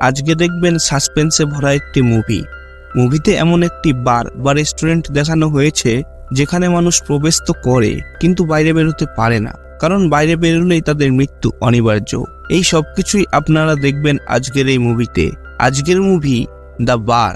আজকে দেখবেন সাসপেন্সে ভরা একটি মুভিতে এমন একটি বার বা রেস্টুরেন্ট দেখানো হয়েছে যেখানে মানুষ প্রবেশ তো করে কিন্তু বাইরে বেরোতে পারে না, কারণ বাইরে বেরোলেই তাদের মৃত্যু অনিবার্য। এই সবকিছুই আপনারা দেখবেন আজকের এই মুভিতে। আজকের মুভি দ্য বার।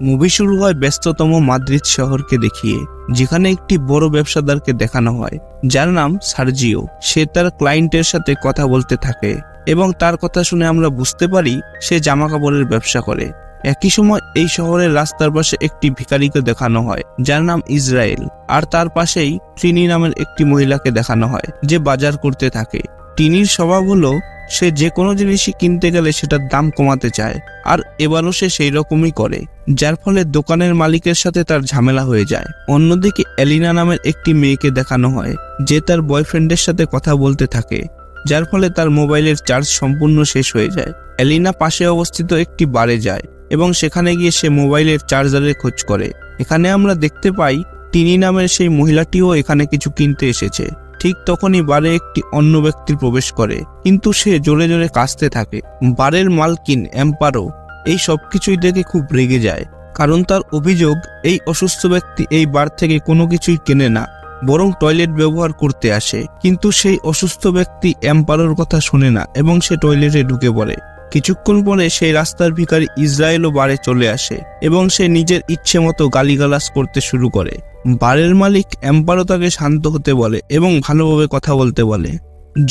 মুভি শুরু হয় ব্যস্ততম মাদ্রিদ শহরকে দেখিয়ে, যেখানে একটি বড় ব্যবসাদারকে দেখানো হয় যার নাম সার্জিও। সে তার ক্লায়েন্টের সাথে কথা বলতে থাকে এবং তার কথা শুনে আমরা বুঝতে পারি সে জামা কাপড়ের ব্যবসা করে। একই সময় এই শহরের রাস্তার পাশে একটি ভিখারিকে দেখানো হয় যার নাম ইসরায়েল, আর তার পাশেই ট্রিনি নামের একটি মহিলাকে দেখানো হয় যে বাজার করতে থাকে। টিনির স্বভাব হলো সে যে কোনো জিনিসই কিনতে গেলে সেটার দাম কমাতে চায়, আর এবারও সে সেই রকমই করে, যার ফলে দোকানের মালিকের সাথে তার ঝামেলা হয়ে যায়। অন্যদিকে এলিনা নামের একটি মেয়েকে দেখানো হয় যে তার বয়ফ্রেন্ডের সাথে কথা বলতে থাকে, যার ফলে তার মোবাইলের চার্জ সম্পূর্ণ শেষ হয়ে যায়। এলিনা পাশে অবস্থিত একটি বারে যায় এবং সেখানে গিয়ে সে মোবাইলের চার্জারের খোঁজ করে। এখানে আমরা দেখতে পাই টিনি নামের সেই মহিলাটিও এখানে কিছু কিনতে এসেছে। ঠিক তখনই বারে একটি অন্য ব্যক্তি প্রবেশ করে, কিন্তু সে জোরে জোরে কাশতে থাকে। বারের মালকিন এম্পারো এই সবকিছুই দেখে খুব রেগে যায়, কারণ তার অভিযোগ এই অসুস্থ ব্যক্তি এই বার থেকে কোনো কিছুই কেনে না, বরং টয়লেট ব্যবহার করতে আসে। কিন্তু সেই অসুস্থ ব্যক্তি এম্পারোর কথা শোনে না এবং সে টয়লেটে ঢুকে পড়ে। কিছুক্ষণ পরে সেই রাস্তার ভিখারি ইসরায়েলও বারে চলে আসে এবং সে নিজের ইচ্ছে মতো গালিগালাজ করতে শুরু করে। বারের মালিক এম্পারো তাকে শান্ত হতে বলে এবং ভালোভাবে কথা বলতে বলে।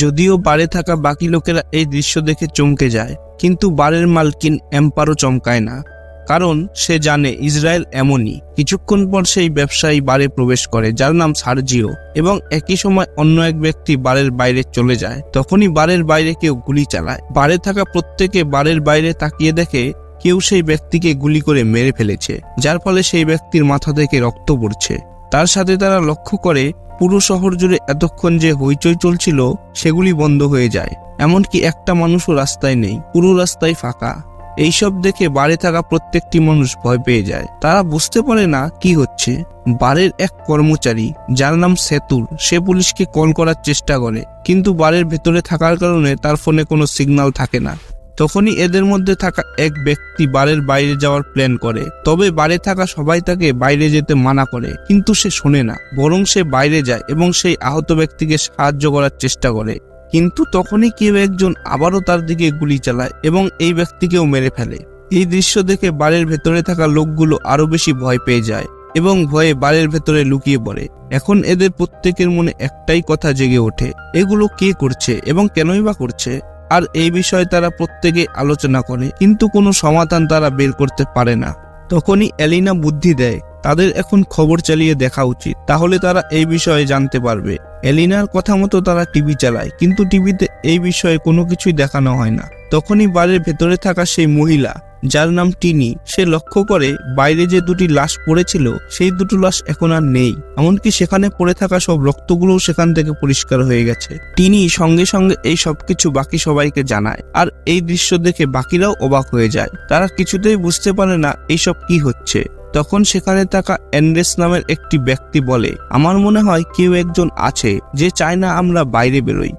যদিও বারে থাকা বাকি লোকেরা এই দৃশ্য দেখে চমকে যায়, কিন্তু বারের মালকিন এম্পারো চমকায় না, কারণ সে জানে ইসরায়েল এমনই। কিছুক্ষণ পর সেই ব্যবসায়ী বারে প্রবেশ করে যার নাম সার্জিও, এবং একই সময় অন্য এক ব্যক্তি বারের বাইরে চলে যায়। তখনই বারের বাইরে কেউ গুলি চালায়। বারে থাকা প্রত্যেকে বারের বাইরে তাকিয়ে দেখে কেউ সেই ব্যক্তিকে গুলি করে মেরে ফেলেছে, যার ফলে সেই ব্যক্তির মাথা থেকে রক্ত পড়ছে। তার সাথে তারা লক্ষ্য করে পুরো শহর জুড়ে এতক্ষণ যে হইচই চলছিল সেগুলি বন্ধ হয়ে যায়, এমনকি একটা মানুষও রাস্তায় নেই, পুরো রাস্তায় ফাঁকা। এইসব দেখে বারে থাকা প্রত্যেকটি মানুষ ভয় পেয়ে যায়। তারা বুঝতে পারে না কি হচ্ছে। বারের এক কর্মচারী যার নাম সেতুর, সে পুলিশকে কল করার চেষ্টা করে, কিন্তু বারের ভেতরে থাকার কারণে তার ফোনে কোনো সিগন্যাল থাকে না। তখনই এদের মধ্যে থাকা এক ব্যক্তি বারের বাইরে যাওয়ার প্ল্যান করে, তবে বারে থাকা সবাই তাকে বাইরে যেতে মানা করে, কিন্তু সে শোনে না, বরং সে বাইরে যায় এবং সেই আহত ব্যক্তিকে সাহায্য করার চেষ্টা করে। কিন্তু তখনই কেউ একজন আবারও তার দিকে গুলি চালায় এবং এই ব্যক্তিকেও মেরে ফেলে। এই দৃশ্য দেখে বারের ভেতরে থাকা লোকগুলো আরো বেশি ভয় পেয়ে যায় এবং ভয়ে বারের ভেতরে লুকিয়ে পড়ে। এখন এদের প্রত্যেকের মনে একটাই কথা জেগে ওঠে, এগুলো কে করছে এবং কেনই বা করছে। আর এই বিষয়ে তারা প্রত্যেকে আলোচনা করে, কিন্তু কোনো সমাধান তারা বের করতে পারে না। তখনই এলিনা বুদ্ধি দেয় তাদের এখন খবর চালিয়ে দেখা উচিত, তাহলে তারা এই বিষয়ে জানতে পারবে। এলিনার কথা মতো তারা টিভি চালায়, কিন্তু টিভিতে এই বিষয়ে কোনো কিছুই দেখানো হয় না। তখনই বাড়ির ভেতরে থাকা সেই মহিলা যার নাম টিনি, সে লক্ষ্য করে বাইরে যে দুটি লাশ পড়েছিল সেই দুটো লাশ এখন আর নেই, এমনকি সেখানে পড়ে থাকা সব রক্তগুলোও সেখান থেকে পরিষ্কার হয়ে গেছে। টিনি সঙ্গে সঙ্গে এই সবকিছু বাকি সবাইকে জানায়, আর এই দৃশ্য দেখে বাকিরাও অবাক হয়ে যায়। তারা কিছুতেই বুঝতে পারে না এইসব কি হচ্ছে। তখন সেখানে থাকা অ্যান্ড্রেস নামের একটি ব্যক্তি বলে, আমার মনে হয় কেউ একজন আছে যে চায় না আমরা বাইরে বেরোই।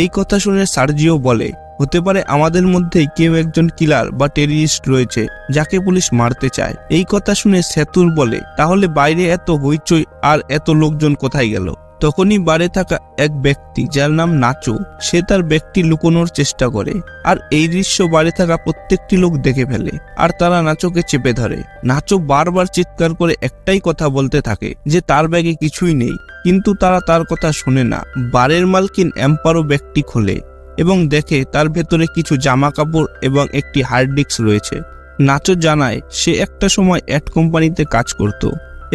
এই কথা শুনে সার্জিও বলে, হতে পারে আমাদের মধ্যেই কেউ একজন কিলার বা টেররিস্ট রয়েছে যাকে পুলিশ মারতে চায়। এই কথা শুনে সেতুর বলে, তাহলে বাইরে এত হইচই আর এত লোকজন কোথায় গেল? তখনই বারে থাকা এক ব্যক্তি যার নাম নাচো, সে তার ব্যক্তি লুকোনোর চেষ্টা করে, আর এই দৃশ্য বারে থাকা প্রত্যেকটি লোক দেখে ফেলে, আর তারা নাচোকে চেপে ধরে। নাচো বারবার চিৎকার করে একটাই কথা বলতে থাকে যে তার ব্যাগে কিছুই নেই, কিন্তু তারা তার কথা শোনে না। বারের মালকিন এম্পারো ব্যক্তি খোলে এবং দেখে তার ভেতরে কিছু জামা কাপড় এবং একটি হার্ড ডিস্ক রয়েছে। নাচো জানায় সে একটা সময় অ্যাড কোম্পানিতে কাজ করত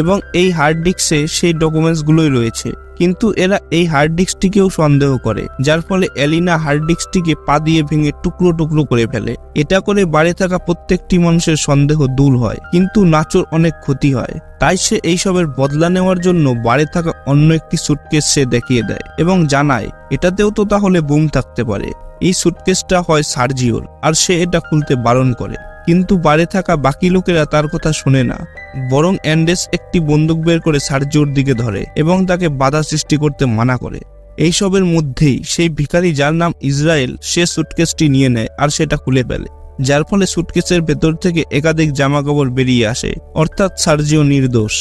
এবং এই হার্ড ডিস্কে সেই ডকুমেন্টসগুলোই রয়েছে, কিন্তু এরা এই হার্ড ডিস্কটিকেও সন্দেহ করে, যার ফলে এলিনা হার্ড ডিস্কটিকে পা দিয়ে ভেঙে টুকরো টুকরো করে ফেলে। এটা করে বাড়ি থাকা প্রত্যেকটি মানুষের সন্দেহ দূর হয়, কিন্তু নাচোর অনেক ক্ষতি হয়। তাই সে এইসবের বদলা নেওয়ার জন্য বাড়ি থাকা অন্য একটি সুটকেস সে দেখিয়ে দেয় এবং জানায় এটাতেও তো তাহলে বুম থাকতে পারে। এই সুটকেসটা হয় সার্জিওর, আর সে এটা খুলতে বারণ করে, কিন্তু বাড়ি থাকা বাকি লোকেরা তার কথা শোনে না, বরং অ্যান্ডেস একটি বন্দুক বের করে সার্জিওর দিকে ধরে এবং তাকে বাধা সৃষ্টি করতে মানা করে। এইসবের মধ্যেই সেই ভিখারি যার নাম ইসরায়েল, সে সুটকেসটি নিয়ে নেয় আর সেটা খুলে ফেলে। যার ফলে সুটকেসের ভেতর থেকে একাধিক জামাকাপড় বেরিয়ে আসে, অর্থাৎ সার্জিও নির্দোষ।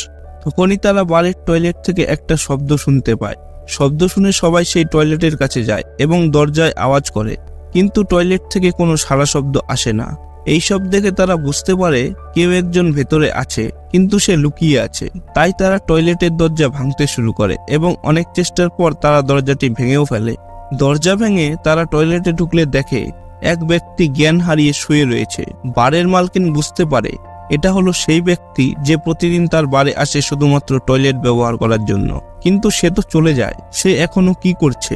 তখনই তারা বারের টয়লেট থেকে একটা শব্দ শুনতে পায়। শব্দ শুনে সবাই সেই টয়লেটের কাছে যায় এবং দরজায় আওয়াজ করে, কিন্তু টয়লেট থেকে কোনো সাড়া শব্দ আসে না। এই সব দেখে তারা বুঝতে পারে কেউ একজন ভেতরে আছে, কিন্তু সে লুকিয়ে আছে। তাই তারা টয়লেটের দরজা ভাঙতে শুরু করে এবং অনেক চেষ্টার পর তারা দরজাটি ভেঙেও ফেলে। দরজা ভেঙে তারা টয়লেটে ঢুকলে দেখে এক ব্যক্তি জ্ঞান হারিয়ে শুয়ে রয়েছে। বারের মালকিন বুঝতে পারে এটা হলো সেই ব্যক্তি যে প্রতিদিন তার বারে আসে শুধুমাত্র টয়লেট ব্যবহার করার জন্য, কিন্তু সে তো চলে যায়, সে এখনো কি করছে?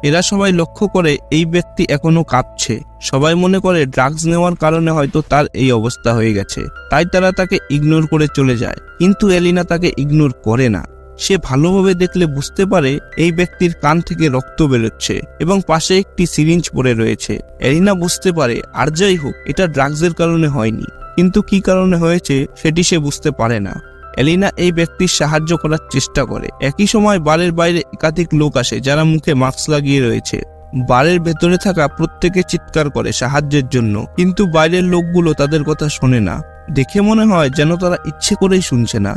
এরা সবাই লক্ষ্য করে এই ব্যক্তি এখনো কাঁপছে। সবাই মনে করে ড্রাগস নেওয়ার কারণে হয়তো তার এই অবস্থা হয়ে গেছে, তাই তারা তাকে ইগনোর করে চলে যায়। কিন্তু এলিনা তাকে ইগনোর করে না। সে ভালোভাবে দেখলে বুঝতে পারে এই ব্যক্তির কান থেকে রক্ত বেরোচ্ছে এবং পাশে একটি সিরিঞ্জ পড়ে রয়েছে। এলিনা বুঝতে পারে আর যাই হোক, এটা ড্রাগসের কারণে হয়নি, কিন্তু কি কারণে হয়েছে সেটি সে বুঝতে পারে না। এলিনা এই ব্যক্তির সাহায্য করার চেষ্টা করে। একই সময় বারের বাইরে একাধিক লোক আসে যারা মুখে মাস্ক লাগিয়ে রয়েছে। বারের ভেতরে থাকা প্রত্যেকে চিৎকার করে সাহায্যের জন্য, কিন্তু বাইরের লোকগুলো তাদের কথা শোনে না। দেখে মনে হয় যেন তারা ইচ্ছে করেই শুনছে না,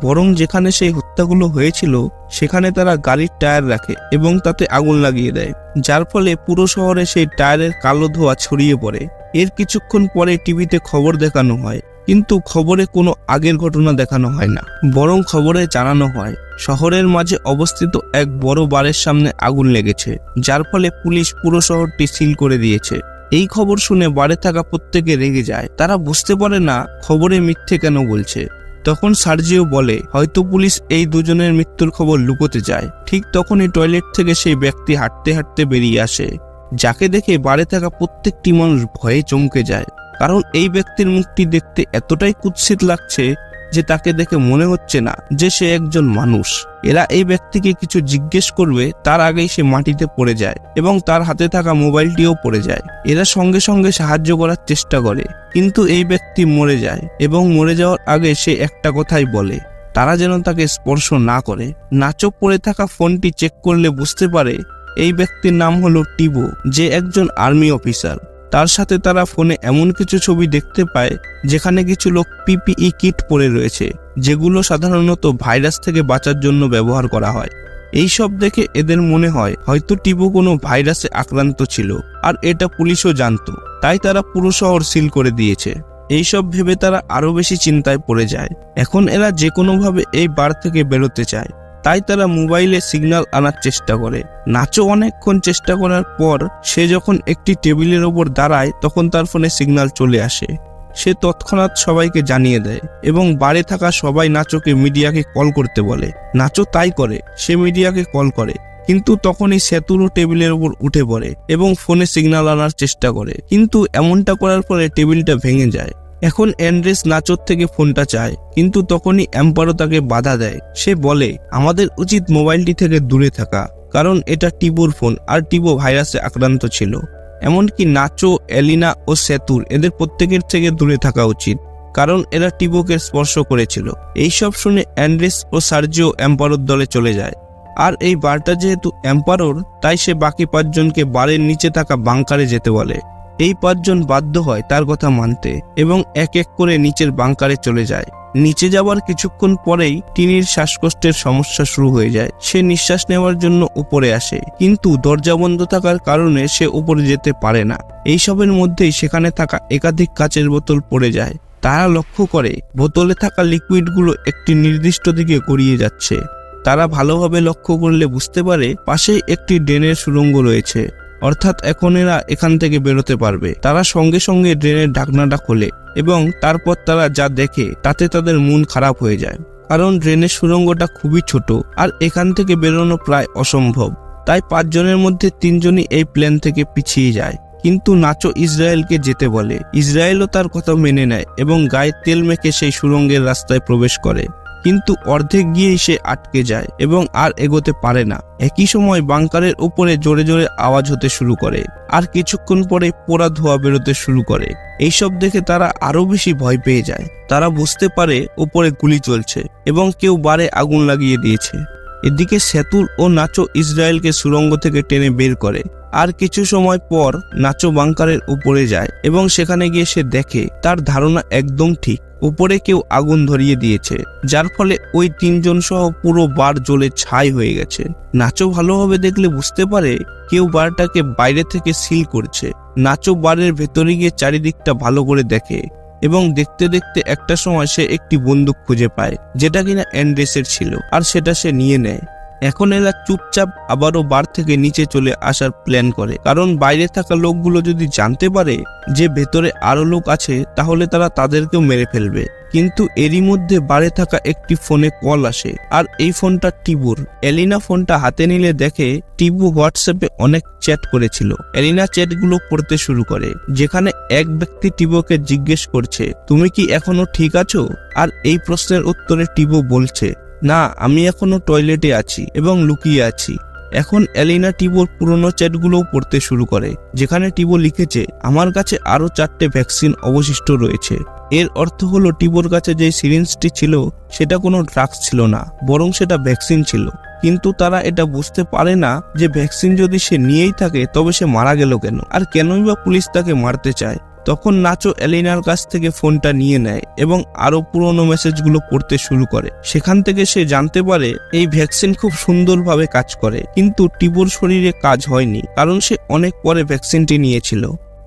বরং যেখানে সেই হত্যাগুলো হয়েছিল সেখানে তারা গাড়ির টায়ার রাখে এবং তাতে আগুন লাগিয়ে দেয়, যার ফলে পুরো শহরে সেই টায়ারের কালো ধোঁয়া ছড়িয়ে পড়ে। এর কিছুক্ষণ পরে টিভিতে খবর দেখানো হয়, কিন্তু খবরে কোনো আগের ঘটনা দেখানো হয় না, বরং খবরে জানানো হয় শহরের মাঝে অবস্থিত এক বড় বারের সামনে আগুন লেগেছে, যার ফলে পুলিশ পুরো শহরটি সিল করে দিয়েছে। এই খবর শুনে বারে থাকা প্রত্যেকে রেগে যায়। তারা বুঝতে পারে না খবরে মিথ্যে কেন বলছে। তখন সার্জিও বলে হয়তো পুলিশ এই দুজনের মৃত্যুর খবর লুকোতে যায়। ঠিক তখনই টয়লেট থেকে সেই ব্যক্তি হাঁটতে হাঁটতে বেরিয়ে আসে, যাকে দেখে বারে থাকা প্রত্যেকটি মানুষ ভয়ে চমকে যায়, কারণ এই ব্যক্তির মুখটি দেখতে এতটাই কুৎসিত লাগছে যে তাকে দেখে মনে হচ্ছে না যে সে একজন মানুষ। এরা এই ব্যক্তিকে কিছু জিজ্ঞেস করবে তার আগেই সে মাটিতে পড়ে যায় এবং তার হাতে থাকা মোবাইলটিও পড়ে যায়। এরা সঙ্গে সঙ্গে সাহায্য করার চেষ্টা করে, কিন্তু এই ব্যক্তি মরে যায় এবং মরে যাওয়ার আগে সে একটা কথাই বলে, তারা যেন তাকে স্পর্শ না করে। নাচক পড়ে থাকা ফোনটি চেক করলে বুঝতে পারে এই ব্যক্তির নাম হলো টিবো, যে একজন আর্মি অফিসার। তার সাথে তারা ফোনে এমন কিছু ছবি দেখতে পায় যেখানে কিছু লোক পিপিই কিট পরে রয়েছে, যেগুলো সাধারণত ভাইরাস থেকে বাঁচার জন্য ব্যবহার করা হয়। এই সব দেখে এদের মনে হয় হয়তো টিবো কোনো ভাইরাসে আক্রান্ত ছিল, আর এটা পুলিশও জানতো, তাই তারা পুরো শহর সিল করে দিয়েছে। এইসব ভেবে তারা আরো বেশি চিন্তায় পড়ে যায়। এখন এরা যে কোনোভাবে এই বার থেকে বেরোতে চায়, তাই তারা মোবাইলে সিগন্যাল আনার চেষ্টা করে। নাচো অনেকক্ষণ চেষ্টা করার পর সে যখন একটি টেবিলের ওপর দাঁড়ায় তখন তার ফোনে সিগন্যাল চলে আসে। সে তৎক্ষণাৎ সবাইকে জানিয়ে দেয় এবং বারে থাকা সবাই নাচোকে মিডিয়াকে কল করতে বলে। নাচো তাই করে, সে মিডিয়াকে কল করে, কিন্তু তখনই সেতুরও টেবিলের ওপর উঠে পড়ে এবং ফোনে সিগন্যাল আনার চেষ্টা করে, কিন্তু এমনটা করার ফলে টেবিলটা ভেঙে যায়। এখন অ্যান্ড্রেস নাচোর থেকে ফোনটা চায়, কিন্তু তখনই এম্পারও তাকে বাধা দেয়। সে বলে আমাদের উচিত মোবাইলটি থেকে দূরে থাকা, কারণ এটা টিবোর ফোন আর টিবো ভাইরাসে আক্রান্ত ছিল। এমনকি নাচো, এলিনা ও সেতুর এদের প্রত্যেকের থেকে দূরে থাকা উচিত, কারণ এরা টিবোকে স্পর্শ করেছিল। এইসব শুনে অ্যান্ড্রেস ও সার্জিও এম্পারোর দলে চলে যায়। আর এই বারটা যেহেতু এম্পারোর, তাই সে বাকি 5 জনকে বারের নিচে থাকা বাংকারে যেতে বলে। এই 5 জন বাধ্য হয় তার কথা মানতে এবং এক এক করে নিচের বাংকারে চলে যায়। নিচে যাওয়ার কিছুক্ষণ পরেই টিনির শ্বাসকষ্টের সমস্যা শুরু হয়ে যায়। সে নিঃশ্বাস নেওয়ার জন্য উপরে আসে, কিন্তু দরজা বন্ধ থাকার কারণে সে উপরে যেতে পারে না। এইসবের মধ্যেই সেখানে থাকা একাধিক কাচের বোতল পড়ে যায়। তারা লক্ষ্য করে বোতলে থাকা লিকুইডগুলো একটি নির্দিষ্ট দিকে গড়িয়ে যাচ্ছে। তারা ভালোভাবে লক্ষ্য করলে বুঝতে পারে পাশেই একটি ড্রেনের সুড়ঙ্গ রয়েছে, অর্থাৎ এখন এরা এখান থেকে বেরোতে পারবে। তারা সঙ্গে সঙ্গে ড্রেনের ঢাকনাটা খোলে এবং তারপর তারা যা দেখে তাতে তাদের মন খারাপ হয়ে যায়, কারণ ড্রেনের সুড়ঙ্গটা খুবই ছোট আর এখান থেকে বেরোনো প্রায় অসম্ভব। তাই 5 জনের মধ্যে 3 জনই এই প্ল্যান থেকে পিছিয়ে যায়, কিন্তু নাচো ইসরায়েলকে যেতে বলে। ইসরায়েলও তার কথা মেনে নেয় এবং গায়ে তেল মেখে সেই সুড়ঙ্গের রাস্তায় প্রবেশ করে, কিন্তু অর্ধেক গিয়েই সে আটকে যায় এবং আর এগোতে পারে না। একই সময় বাংকারের উপরে জোরে জোরে আওয়াজ হতে শুরু করে আর কিছুক্ষণ পরে পোড়া ধোঁয়া বেরোতে শুরু করে। এইসব দেখে তারা আরো বেশি ভয় পেয়ে যায়। তারা বুঝতে পারে উপরে গুলি চলছে এবং কেউ বারে আগুন লাগিয়ে দিয়েছে। এদিকে সেতুর ও নাচো ইসরায়েলকে সুড়ঙ্গ থেকে টেনে বের করে। আর কিছু সময় পর নাচো বাংকারের উপরে যায় এবং সেখানে গিয়ে সে দেখে তার ধারণা একদম ঠিক, উপরে কেউ আগুন ধরিয়ে দিয়েছে, যার ফলে ওই 3 জন সহ পুরো বার জ্বলে ছাই হয়ে গেছে। নাচো ভালোভাবে দেখলে বুঝতে পারে কেউ বারটাকে বাইরে থেকে সিল করছে। নাচো বারের ভেতরে গিয়ে চারিদিকটা ভালো করে দেখে এবং দেখতে দেখতে একটা সময় সে একটি বন্দুক খুঁজে পায়, যেটা কিনা অ্যান্ড্রেসের ছিল, আর সেটা সে নিয়ে নেয়। এখন এরা চুপচাপ আবারও বার থেকে নিচে চলে আসার প্ল্যান করে, কারণ বাইরে থাকা লোকগুলো যদি জানতে পারে যে ভেতরে আরো লোক আছে তাহলে তারা তাদেরকেও মেরে ফেলবে। কিন্তু এরই মধ্যে বারে থাকা একটি ফোনে কল আসে, আর এই ফোনটা টিবুর। এলিনা ফোনটা হাতে নিলে দেখে টিবু হোয়াটসঅ্যাপে অনেক চ্যাট করেছিল। এলিনা চ্যাটগুলো পড়তে শুরু করে, যেখানে এক ব্যক্তি টিবুকে জিজ্ঞেস করছে, তুমি কি এখনো ঠিক আছো? আর এই প্রশ্নের উত্তরে টিবু বলছে, না, আমি এখনো টয়লেটে আছি এবং লুকিয়ে আছি। এখন এলিনা টিবোর পুরনো চ্যাটগুলোও পড়তে শুরু করে, যেখানে টিবো লিখেছে, আমার কাছে আরো 4টে ভ্যাকসিন অবশিষ্ট রয়েছে। এর অর্থ হলো টিবোর কাছে যে সিরিঞ্জটি ছিল সেটা কোনো ড্রাগস ছিল না, বরং সেটা ভ্যাকসিন ছিল। কিন্তু তারা এটা বুঝতে পারে না যে ভ্যাকসিন যদি সে নিয়েই থাকে তবে সে মারা গেল কেন, আর কেনই বা পুলিশ তাকে মারতে চায়। তখন নাচো এলিনার কাছ থেকে ফোনটা নিয়ে নেয় এবং আরো পুরনো মেসেজগুলো পড়তে শুরু করে। সেখান থেকে সে জানতে পারে এই ভ্যাকসিন খুব সুন্দরভাবে কাজ করে, কিন্তু টিবোর শরীরে কাজ হয়নি, কারণ সে অনেক পরে ভ্যাকসিনটি নিয়েছিল।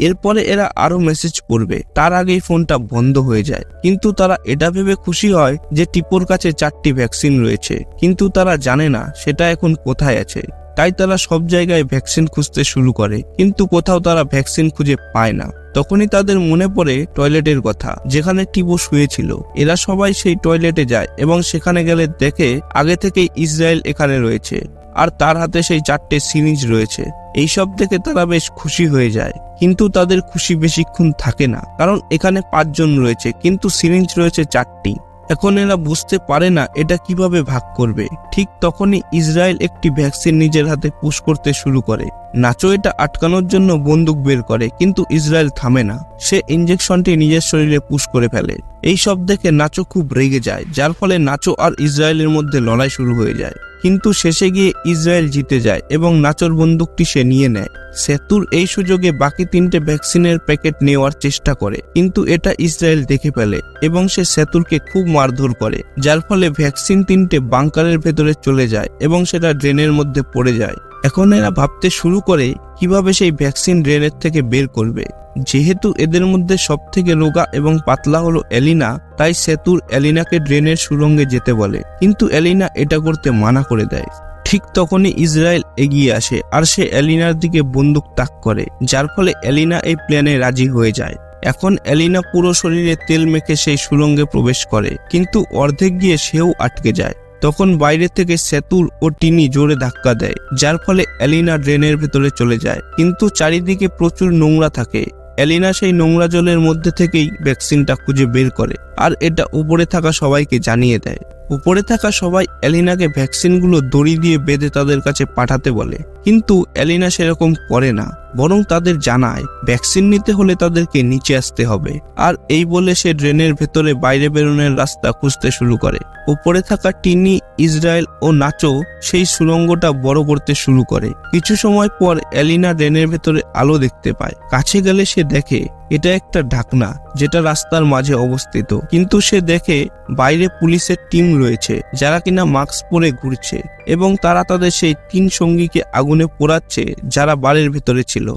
এরপরে এরা আরো মেসেজ পড়বে, তার আগেই ফোনটা বন্ধ হয়ে যায়। কিন্তু তারা এটা ভেবে খুশি হয় যে টিপোর কাছে 4টি ভ্যাকসিন রয়েছে, কিন্তু তারা জানে না সেটা এখন কোথায় আছে। তাই তারা সব জায়গায় ভ্যাকসিন খুঁজতে শুরু করে, কিন্তু কোথাও তারা ভ্যাকসিন খুঁজে পায় না। তখনই তাদের মনে পড়ে টয়লেটের কথা, যেখানে টিবো শুয়েছিল। এরা সবাই সেই টয়লেটে যায় এবং সেখানে গেলে দেখে আগে থেকেই ইসরায়েল এখানে রয়েছে, আর তার হাতে সেই 4টে সিরিঞ্জ রয়েছে। এইসব দেখে তারা বেশ খুশি হয়ে যায়, কিন্তু তাদের খুশি বেশিক্ষণ থাকে না, কারণ এখানে 5 জন রয়েছে কিন্তু সিরিঞ্জ রয়েছে 4টি। এখন এরা বুঝতে পারে না এটা কিভাবে ভাগ করবে। ঠিক তখনই ইসরায়েল একটি ভ্যাকসিন নিজের হাতে পুশ করতে শুরু করে। নাচো এটা আটকানোর জন্য বন্দুক বের করে, কিন্তু ইসরায়েল থামে না। সে ইনজেকশনটি নিজের শরীরে পুশ করে ফেলে। এই সব দেখে নাচো খুব রেগে যায়, যার ফলে নাচো আর ইসরায়েলের মধ্যে লড়াই শুরু হয়ে যায়। কিন্তু শেষে গিয়ে ইসরায়েল জিতে যায় এবং নাচোর বন্দুকটি সে নিয়ে নেয়। সেতুর এই সুযোগে বাকি 3টে ভ্যাকসিনের প্যাকেট নেওয়ার চেষ্টা করে, কিন্তু এটা ইসরায়েল দেখে ফেলে এবং সে সেতুরকে খুব মারধর করে, যার ফলে ভ্যাকসিন 3টে বাংকারের ভেতরে চলে যায় এবং সেটা ড্রেনের মধ্যে পড়ে যায়। এখন এরা ভাবতে শুরু করে কিভাবে সেই ভ্যাকসিন ড্রেনের থেকে বের করবে। যেহেতু এদের মধ্যে সব থেকে রোগা এবং পাতলা হলো এলিনা, তাই সেতুর এলিনাকে ড্রেনের সুড়ঙ্গে যেতে বলে, কিন্তু এলিনা এটা করতে মানা করে দেয়। ঠিক তখনই ইসরায়েল এগিয়ে আসে আর সে এলিনার দিকে বন্দুক তাক করে, যার ফলে এলিনা এই প্ল্যানে রাজি হয়ে যায়। এখন এলিনা পুরো শরীরে তেল মেখে সেই সুড়ঙ্গে প্রবেশ করে, কিন্তু অর্ধেক গিয়ে সেও আটকে যায়। তখন বাইরে থেকে সেতুর ও টিনি জোরে ধাক্কা দেয়, যার ফলে এলিনা ড্রেনের ভেতরে চলে যায়। কিন্তু চারিদিকে প্রচুর নোংরা থাকে। এলিনা সেই নোংরা জলের মধ্যে থেকেই ভ্যাকসিনটা খুঁজে বের করে, আর এটা উপরে থাকা সবাইকে জানিয়ে দেয়। উপরে থাকা সবাই এলিনাকে ভ্যাকসিনগুলো দড়ি দিয়ে বেঁধে তাদের কাছে পাঠাতে বলে, কিন্তু এলিনা সেরকম করে না, বরং তাদের জানায় ভ্যাকসিন নিতে হলে তাদেরকে নিচে আসতে হবে। আর এই বলে সে ড্রেনের ভেতরে বাইরে বেরোনোর রাস্তা খুঁজতে শুরু করে। উপরে থাকা টিনি, ইসরায়েল ও নাচো সেই সুড়ঙ্গটা বড় করতে শুরু করে। কিছু সময় পর এলিনা ড্রেনের ভেতরে আলো দেখতে পায়। কাছে গেলে সে দেখে এটা একটা ঢাকনা, যেটা রাস্তার মাঝে অবস্থিত। কিন্তু সে দেখে বাইরে পুলিশের টিম রয়েছে, যারা কিনা মাস্ক পরে ঘুরছে এবং তারা তাদের সেই 3 সঙ্গীকে আগুনে পোড়াচ্ছে যারা বাড়ির ভেতরে ছিল।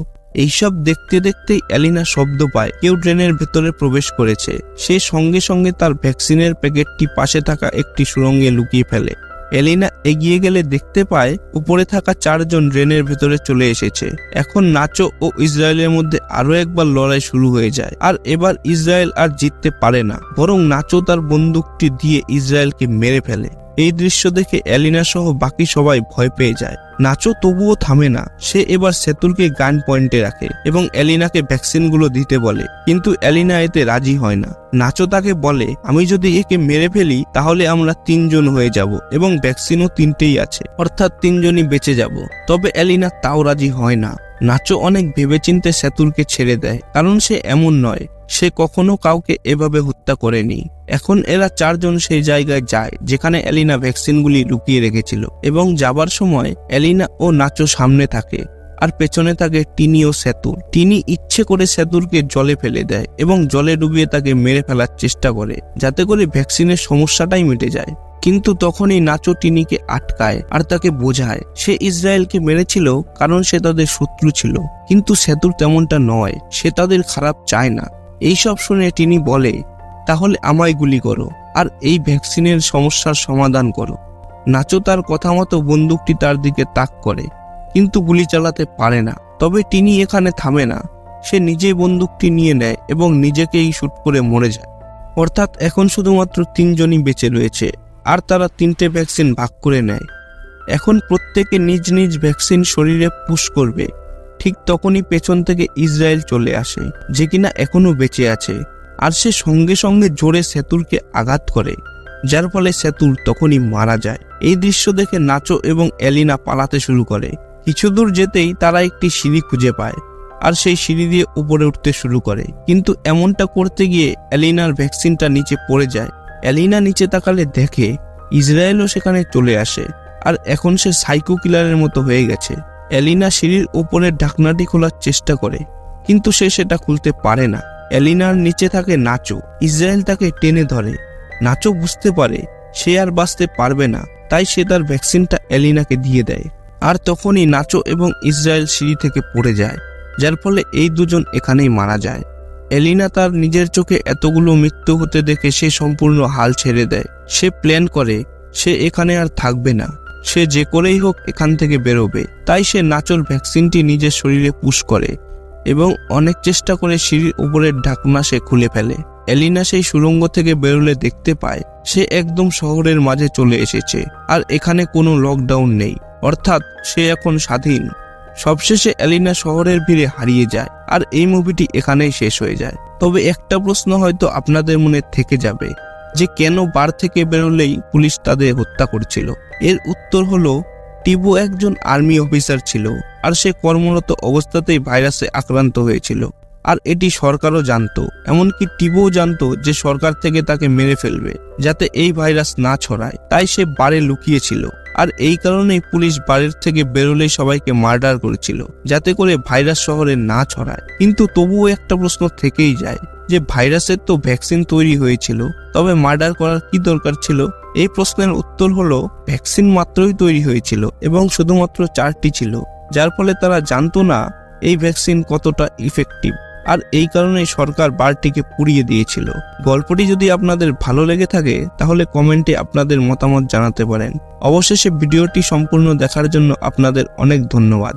এইসব দেখতে দেখতেই এলিনা শব্দ পায় কেউ ড্রেনের ভেতরে প্রবেশ করেছে। সে সঙ্গে সঙ্গে তার ভ্যাকসিনের প্যাকেটটি পাশে থাকা একটি সুড়ঙ্গে লুকিয়ে ফেলে। এলিনা এগিয়ে গেলে দেখতে পায় উপরে থাকা 4 জন ড্রেনের ভেতরে চলে এসেছে। এখন নাচো ও ইসরায়েলের মধ্যে আরো একবার লড়াই শুরু হয়ে যায়, আর এবার ইসরায়েল আর জিততে পারে না, বরং নাচো তার বন্দুকটি দিয়ে ইসরায়েলকে মেরে ফেলে। এই দৃশ্য দেখে এলিনা সহ বাকি সবাই ভয় পেয়ে যায়। নাচো তবুও থামে না, সে এবার সেতুরকে গান পয়েন্টে রাখে এবং এলিনাকে ভ্যাকসিনগুলো দিতে বলে, কিন্তু এলিনা এতে রাজি হয় না। নাচো তাকে বলে, আমি যদি একে মেরে ফেলি তাহলে আমরা 3 জন হয়ে যাব এবং ভ্যাকসিনও 3টেই আছে, অর্থাৎ 3 জনই বেঁচে যাব। তবে এলিনা তাও রাজি হয় না। নাচো অনেক ভেবেচিন্তে সেতুরকে ছেড়ে দেয়, কারণ সে এমন নয়, সে কখনো কাউকে এভাবে হত্যা করেনি। এখন এরা চারজন সেই জায়গায় যায় যেখানে এলিনা ভ্যাকসিনগুলি লুকিয়ে রেখেছিল, এবং যাবার সময় এলিনা ও নাচো সামনে থাকে আর পেছনে থাকে টিনি ও সেতুর। টিনি ইচ্ছে করে সেতুরকে জলে ফেলে দেয় এবং জলে ডুবিয়ে তাকে মেরে ফেলার চেষ্টা করে, যাতে করে ভ্যাকসিনের সমস্যাটাই মিটে যায়। কিন্তু তখনই নাচো টিনিকে আটকায় আর তাকে বোঝায় সে ইসরায়েলকে মেরেছিল কারণ সে তাদের শত্রু ছিল, কিন্তু সেতুর তেমনটা নয়, সে তাদের খারাপ চায় না। এইসব শুনে টিনি বলে, তাহলে আমায় গুলি করো আর এই ভ্যাকসিনের সমস্যার সমাধান করো। নাচো তার কথা মতো বন্দুকটি তার দিকে তাক করে, কিন্তু গুলি চালাতে পারে না। তবে টিনি এখানে থামে না, সে নিজেই বন্দুকটি নিয়ে নেয় এবং নিজেকেই শুট করে মরে যায়। অর্থাৎ এখন শুধুমাত্র 3 জনই বেঁচে রয়েছে, আর তারা 3টে ভ্যাকসিন ভাগ করে নেয়। এখন প্রত্যেকে নিজ নিজ ভ্যাকসিন শরীরে পুশ করবে। ঠিক তখনই পেছন থেকে ইসরায়েল চলে আসে, যে কিনা এখনো বেঁচে আছে, আর সে সঙ্গে সঙ্গে জোরে সেতুরকে আঘাত করে, যার ফলে সেতুর তখনই মারা যায়। এই দৃশ্য দেখে নাচো এবং এলিনা পালাতে শুরু করে। কিছু দূর যেতেই তারা একটি সিঁড়ি খুঁজে পায় আর সেই সিঁড়ি দিয়ে উপরে উঠতে শুরু করে, কিন্তু এমনটা করতে গিয়ে এলিনার ভ্যাকসিনটা নিচে পড়ে যায়। এলিনা নিচে তাকালে দেখে ইসরায়েলও সেখানে চলে আসে, আর এখন সে সাইকো কিলারের মতো হয়ে গেছে। এলিনা সিঁড়ির উপরের ঢাকনাটি খোলার চেষ্টা করে, কিন্তু সে সেটা খুলতে পারে না। এলিনার নিচে থাকে নাচো, ইসরায়েল তাকে টেনে ধরে। নাচো বুঝতে পারে সে আর বাঁচতে পারবে না, তাই সে তার ভ্যাকসিনটা এলিনাকে দিয়ে দেয়। আর তখনই নাচো এবং ইসরায়েল সিঁড়ি থেকে পড়ে যায়, যার ফলে এই দুজন এখানেই মারা যায়। এলিনা তার নিজের চোখে এতগুলো মৃত্যু হতে দেখে সে সম্পূর্ণ হাল ছেড়ে দেয়। সে প্ল্যান করে সে এখানে আর থাকবে না, সে যে করেই হোক এখান থেকে বেরোবে। তাই সে নাচোর ভ্যাকসিনটি নিজের শরীরে পুশ করে এবং অনেক চেষ্টা করে সিঁড়ির উপরের ঢাকনা সে খুলে ফেলে। এলিনা সেই সুড়ঙ্গ থেকে বেরোলে দেখতে পায় সে একদম শহরের মাঝে চলে এসেছে, আর এখানে কোনো লকডাউন নেই, অর্থাৎ সে এখন স্বাধীন। সবশেষে এলিনা শহরের ভিড়ে হারিয়ে যায়, আর এই মুভিটি এখানেই শেষ হয়ে যায়। তবে একটা প্রশ্ন হয়তো আপনাদের মনে থেকে যাবে, যে কেন বার থেকে বেরোলেই পুলিশ তাদের হত্যা করছিল। এর উত্তর হলো, টিবো একজন আর্মি অফিসার ছিল, আর সে কর্মরত অবস্থাতেই ভাইরাসে আক্রান্ত হয়েছিল, আর এটি সরকারও জানতো। এমনকি টিবোও জানতো যে সরকার থেকে তাকে মেরে ফেলবে যাতে এই ভাইরাস না ছড়ায়, তাই সে বারে লুকিয়েছিল। আর এই কারণেই পুলিশ বাড়ির থেকে বেরোলেই সবাইকে মার্ডার করেছিল, যাতে করে ভাইরাস শহরে না ছড়ায়। কিন্তু তবুও একটা প্রশ্ন থেকেই যায়, যে ভাইরাসের তো ভ্যাকসিন তৈরি হয়েছিল, তবে মার্ডার করার কি দরকার ছিল? এই প্রশ্নের উত্তর হলো, ভ্যাকসিন মাত্রই তৈরি হয়েছিল এবং শুধুমাত্র 4টি ছিল, যার ফলে তারা জানতো না এই ভ্যাকসিন কতটা ইফেক্টিভ, আর এই কারণেই সরকার বারটিকে পুড়িয়ে দিয়েছিল। গল্পটি যদি আপনাদের ভালো লেগে থাকে তাহলে কমেন্টে আপনাদের মতামত জানাতে পারেন। অবশেষে ভিডিওটি সম্পূর্ণ দেখার জন্য আপনাদের অনেক ধন্যবাদ।